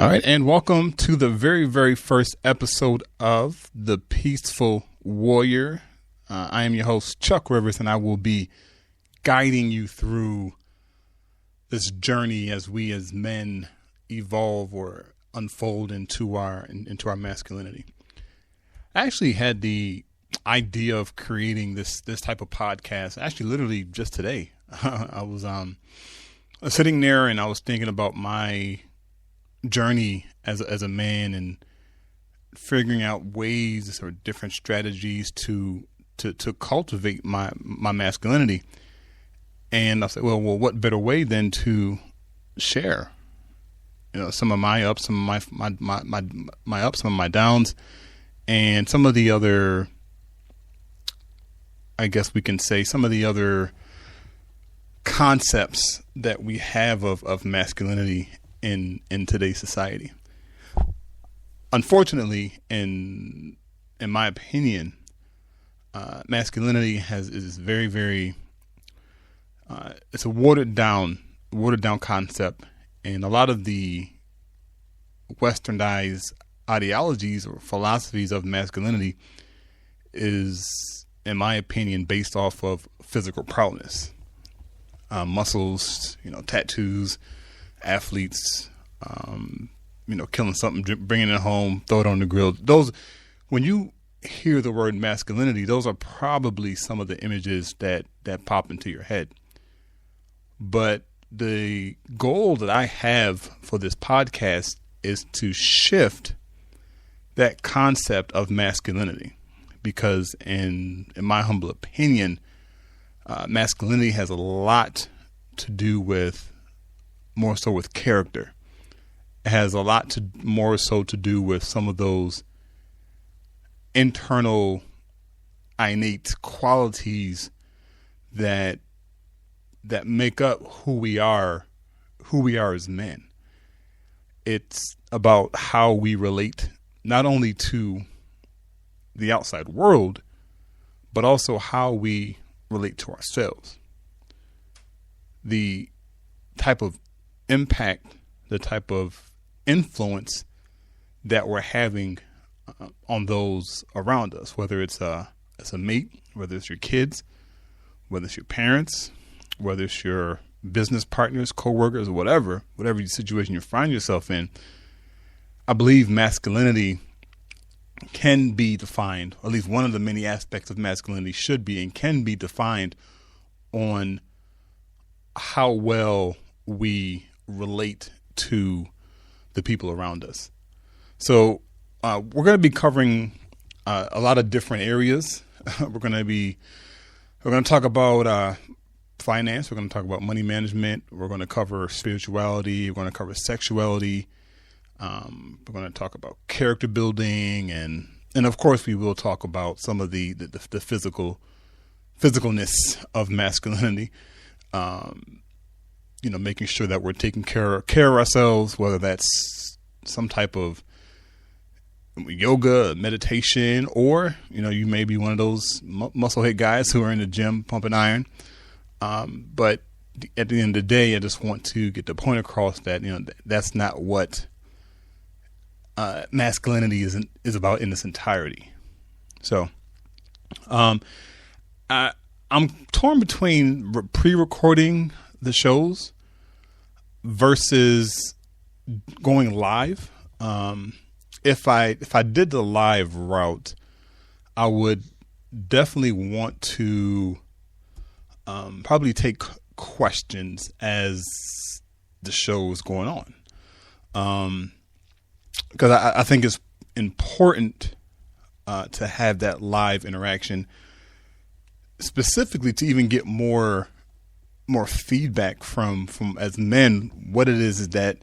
All right, and welcome to the very, very first episode of The Peaceful Warrior. I am your host, Chuck Rivers, and I will be guiding you through this journey as we as men evolve or unfold into our masculinity. I actually had the idea of creating this type of podcast, actually literally just today. I was sitting there and I was thinking about my journey as a man and figuring out ways or different strategies to cultivate my masculinity. And I said, well, what better way than to share, some of my ups, some of my ups, some of my downs, and some of the other, I guess we can say, some of the other concepts that we have of masculinity in today's society. Unfortunately, in my opinion, masculinity is very, very it's a watered down concept, and a lot of the westernized ideologies or philosophies of masculinity is, in my opinion, based off of physical prowess, muscles, tattoos, athletes, killing something, bringing it home, throw it on the grill. Those, when you hear the word masculinity, those are probably some of the images that pop into your head. But the goal that I have for this podcast is to shift that concept of masculinity, because in my humble opinion, masculinity has a lot to do with, more so with character. It has a lot more so to do with some of those internal innate qualities that make up who we are as men. It's about how we relate not only to the outside world, but also how we relate to ourselves. The type of impact, the type of influence that we're having on those around us, whether it's a mate, whether it's your kids, whether it's your parents, whether it's your business partners, coworkers, or whatever situation you find yourself in. I believe masculinity can be defined, or at least one of the many aspects of masculinity should be and can be defined on how well we relate to the people around us. So we're going to be covering a lot of different areas. We're going to talk about finance. We're going to talk about money management. We're going to cover spirituality. We're going to cover sexuality. We're going to talk about character building, and of course we will talk about some of the physicalness of masculinity. Making sure that we're taking care of ourselves, whether that's some type of yoga, meditation, or, you may be one of those musclehead guys who are in the gym pumping iron. But at the end of the day, I just want to get the point across that, that's not what masculinity is about in its entirety. So, I'm torn between pre-recording the shows versus going live. If I did the live route, I would definitely want to probably take questions as the show is going on, because I think it's important to have that live interaction, specifically to even get more feedback from as men, what it is that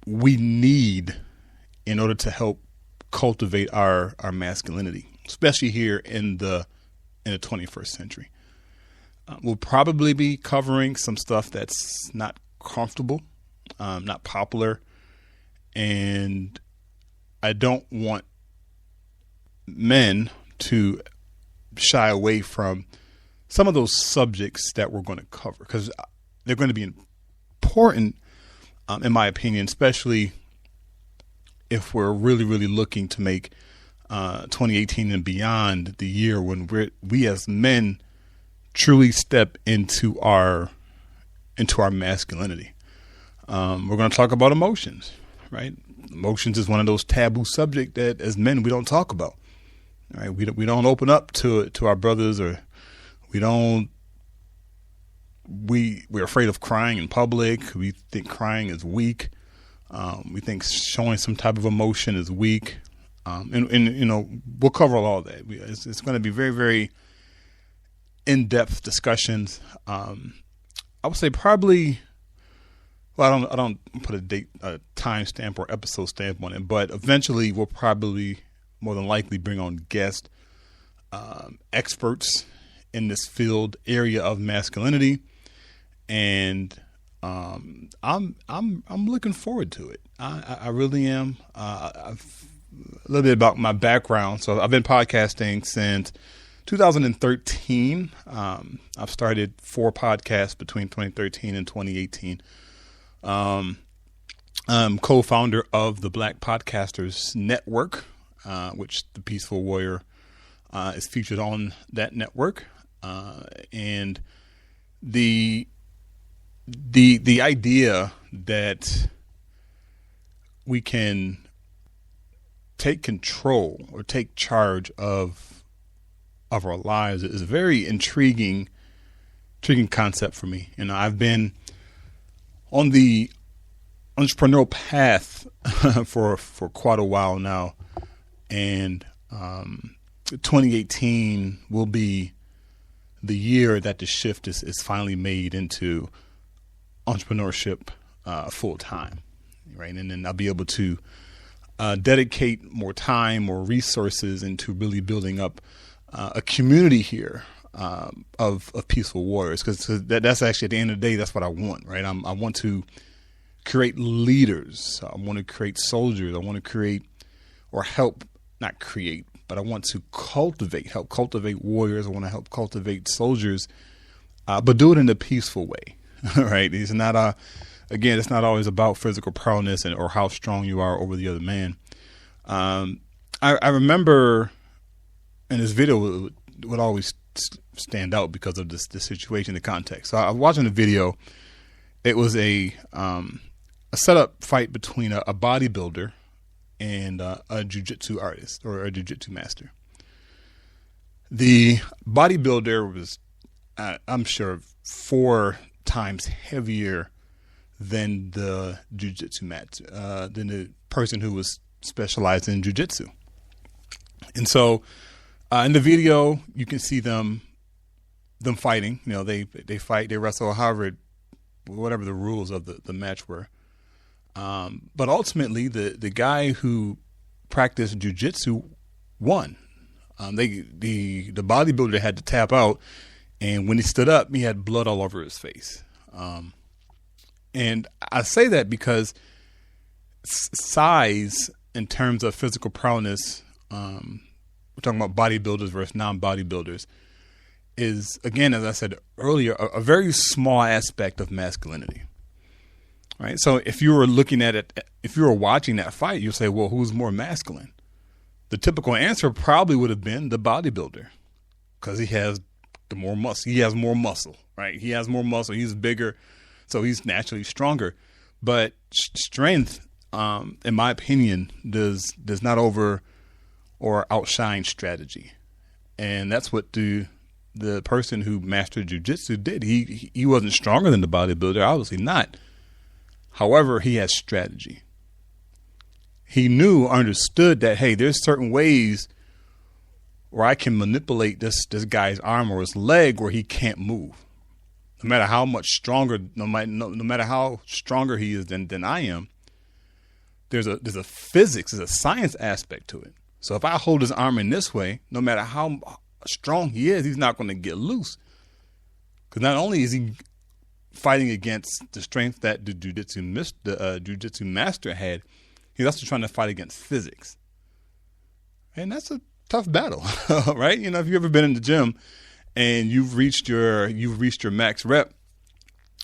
we need in order to help cultivate our masculinity, especially here in the 21st century. We'll probably be covering some stuff that's not comfortable, not popular, and I don't want men to shy away from some of those subjects that we're going to cover, because they're going to be important in my opinion, especially if we're really, really looking to make 2018 and beyond the year when we as men truly step into our masculinity. We're going to talk about emotions, right? Emotions is one of those taboo subjects that as men we don't talk about. Right? We don't open up to our brothers, or we're afraid of crying in public. We think crying is weak. We think showing some type of emotion is weak. And we'll cover all that. It's going to be very, very in-depth discussions. I would say probably, well, I don't put a time stamp or episode stamp on it, but eventually we'll probably more than likely bring on guest experts in this field area of masculinity, and I'm looking forward to it. I really am. A little bit about my background. So I've been podcasting since 2013. I've started 4 podcasts between 2013 and 2018. I'm co-founder of the Black Podcasters Network, which the Peaceful Warrior is featured on that network. And the idea that we can take control or take charge of our lives is a very intriguing concept for me. I've been on the entrepreneurial path for quite a while now, and 2018 will be the year that the shift is finally made into entrepreneurship full time, right? And then I'll be able to dedicate more time, more resources into really building up a community here of peaceful warriors, because that's actually, at the end of the day, that's what I want, right? I want to create leaders. I want to create soldiers. I want to create, or not create, but I want to help cultivate warriors. I want to help cultivate soldiers, but do it in a peaceful way, right? It's not it's not always about physical prowess or how strong you are over the other man. I remember, and this video would always stand out because of the situation, the context. So I was watching the video. It was a setup fight between a bodybuilder and a jiu-jitsu artist or a jiu-jitsu master. The bodybuilder was, I'm sure, 4 times heavier than the jiu-jitsu than the person who was specialized in jiu-jitsu. And so in the video, you can see them fighting. They fight, they wrestle, whatever the rules of the match were. But ultimately, the guy who practiced jiu-jitsu won. The bodybuilder had to tap out, and when he stood up, he had blood all over his face. And I say that because size, in terms of physical prowess, we're talking about bodybuilders versus non-bodybuilders, is, again, as I said earlier, a very small aspect of masculinity. Right. So if you were looking at it, if you were watching that fight, you'd say, well, who's more masculine? The typical answer probably would have been the bodybuilder, because he has more muscle. He has more muscle, right? He has more muscle. He's bigger, so he's naturally stronger. But strength, in my opinion, does not over or outshine strategy. And that's what the person who mastered jiu-jitsu did. He wasn't stronger than the bodybuilder, obviously not. However, he had strategy. He understood that, hey, there's certain ways where I can manipulate this guy's arm or his leg where he can't move. No matter how much stronger, no matter how stronger he is than I am, there's a physics, there's a science aspect to it. So if I hold his arm in this way, no matter how strong he is, he's not going to get loose. Because not only is he fighting against the strength that the jiu-jitsu master had, he's also trying to fight against physics. And that's a tough battle, right? If you've ever been in the gym and you've reached your max rep,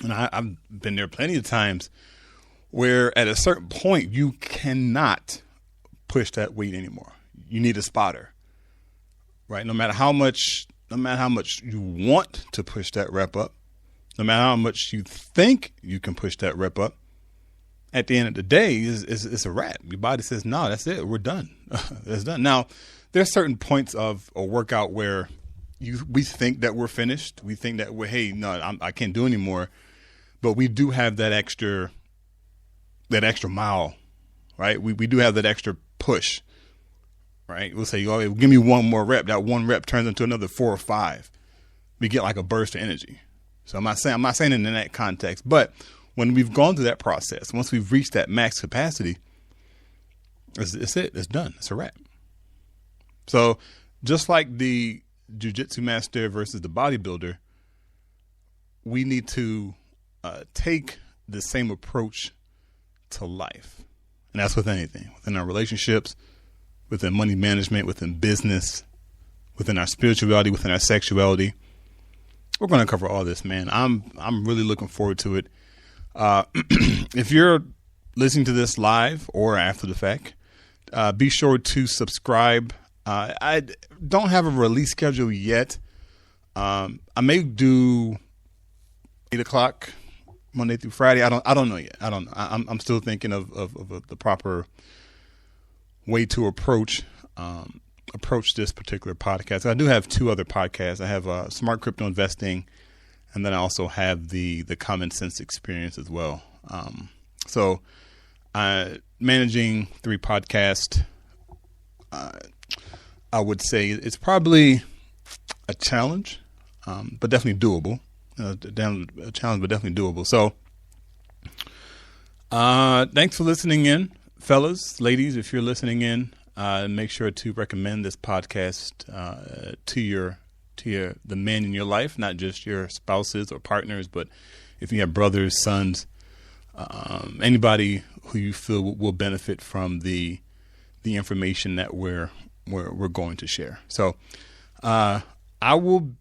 and I've been there plenty of times where at a certain point you cannot push that weight anymore. You need a spotter, right? No matter how much you want to push that rep up, no matter how much you think you can push that rep up, at the end of the day, it's a wrap. Your body says, no, that's it. We're done. It's done. Now, there's certain points of a workout where we think that we're finished. We think that I can't do anymore. But we do have that extra mile, right? We do have that extra push, right? We'll say, oh, give me one more rep. That one rep turns into another 4 or 5. We get like a burst of energy. So I'm not saying it in that context, but when we've gone through that process, once we've reached that max capacity, it's it. It's done. It's a wrap. So just like the jiu-jitsu master versus the bodybuilder, we need to take the same approach to life. And that's with anything, within our relationships, within money management, within business, within our spirituality, within our sexuality. We're going to cover all this, man. I'm really looking forward to it. If you're listening to this live or after the fact, be sure to subscribe. I don't have a release schedule yet. I may do 8 o'clock Monday through Friday. I don't know yet. I don't know. I'm still thinking of the proper way to approach this particular podcast. I do have 2 other podcasts. I have Smart Crypto Investing, and then I also have the Common Sense Experience as well. So managing 3 podcasts, I would say it's probably a challenge, but definitely doable. A challenge, but definitely doable. So thanks for listening in, fellas, ladies. If you're listening in, make sure to recommend this podcast to the men in your life, not just your spouses or partners, but if you have brothers, sons, anybody who you feel will benefit from the information that we're going to share. So I will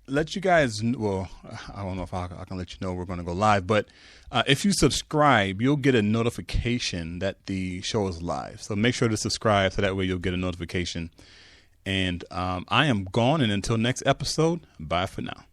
let you guys, well, I don't know if I can let you know we're going to go live, but if you subscribe, you'll get a notification that the show is live. So make sure to subscribe so that way you'll get a notification. And I am gone, and until next episode, bye for now.